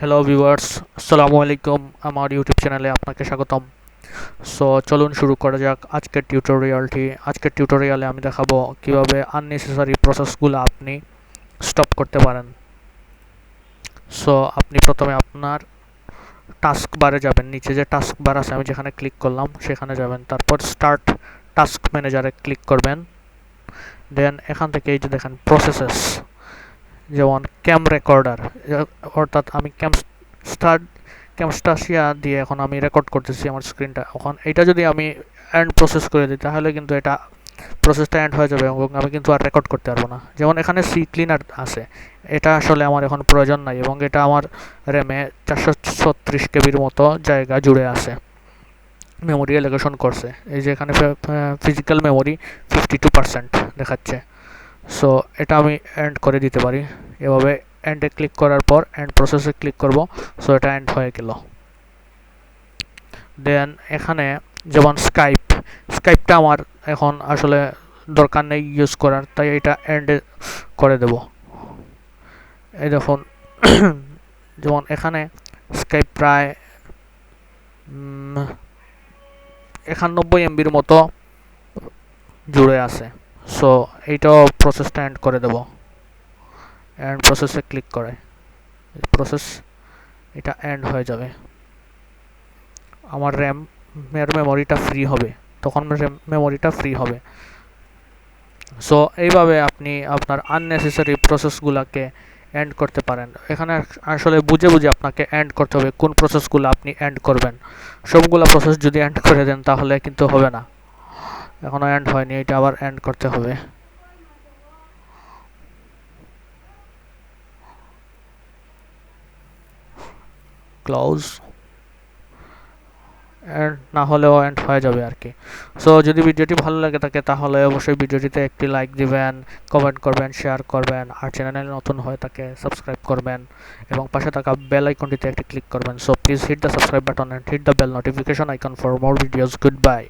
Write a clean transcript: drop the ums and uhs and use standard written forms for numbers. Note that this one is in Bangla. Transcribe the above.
হ্যালো ভিউয়ার্স, আসসালামু আলাইকুম। আমার ইউটিউব চ্যানেলে আপনাকে স্বাগতম। সো চলুন শুরু করা যাক আজকের টিউটোরিয়ালটি। আজকের টিউটোরিয়ালে আমি দেখাবো কিভাবে আননেসেসারি প্রসেসগুলো আপনি স্টপ করতে পারেন। সো আপনি প্রথমে আপনার টাস্ক বারে যাবেন, নিচে যে টাস্ক বার আছে আমি যেখানে ক্লিক করলাম সেখানে যাবেন, তারপর স্টার্ট টাস্ক ম্যানেজারে ক্লিক করবেন। দেন এখান থেকে এই যে দেখেন প্রসেসেস, যেমন ক্যাম রেকর্ডার, অর্থাৎ আমি ক্যামস্টাশিয়া দিয়ে এখন আমি রেকর্ড করতেছি আমার স্ক্রিনটা। এখন এটা যদি আমি এন্ড প্রসেস করে দিই তাহলে কিন্তু এটা প্রসেসটা এন্ড হয়ে যাবে এবং আমি কিন্তু আর রেকর্ড করতে পারবো না। যেমন এখানে সি ক্লিনার আছে, এটা আসলে আমার এখন প্রয়োজন নাই এবং এটা আমার র্যামে 436 কেবির মতো জায়গা জুড়ে আছে, মেমোরি অ্যালোকেশন করছে। এই যে এখানে ফিজিক্যাল মেমোরি 52% দেখাচ্ছে। সো এটা আমি এন্ড করে দিতে পারি এভাবে। এন্ডে ক্লিক করার পর এন্ড প্রসেসে ক্লিক করব। সো এটা এন্ড হয়ে গেল। দেন এখানে যেমন স্কাইপটা আমার এখন আসলে দরকার নেই ইউজ করার, তাই এটা এন্ডে করে দেব। এই দেখুন যেমন এখানে স্কাইপ প্রায় 91 MBর মতো জুড়ে আছে। সো এইটাও প্রসেসটা এন্ড করে দেব। এন্ড প্রসেসে ক্লিক করে প্রসেস এটা এন্ড হয়ে যাবে। আমার র্যামের মেমোরিটা ফ্রি হবে, তখন মেমোরিটা ফ্রি হবে। সো এইভাবে আপনি আপনার আননেসেসারি প্রসেসগুলোকে এন্ড করতে পারেন। এখানে আসলে বুঝে বুঝে আপনাকে এন্ড করতে হবে কোন প্রসেসগুলো আপনি এন্ড করবেন। সবগুলো প্রসেস যদি এন্ড করে দেন তাহলে কিন্তু হবে না। এখনও এন্ড হয়নি, এটা আবার এন্ড করতে হবে। ক্লোজ, এন্ড না হলেও এন্ড হয়ে যাবে আর কি। সো যদি ভিডিওটি ভালো লাগে থাকে তাহলে অবশ্যই ভিডিওটিতে একটি লাইক দিবেন, কমেন্ট করবেন, শেয়ার করবেন, আর চ্যানেলে নতুন হয়ে থাকে সাবস্ক্রাইব করবেন এবং পাশে থাকা বেল আইকনটিতে একটি ক্লিক করবেন। So please hit the subscribe button and hit the bell notification icon for more videos. Good by.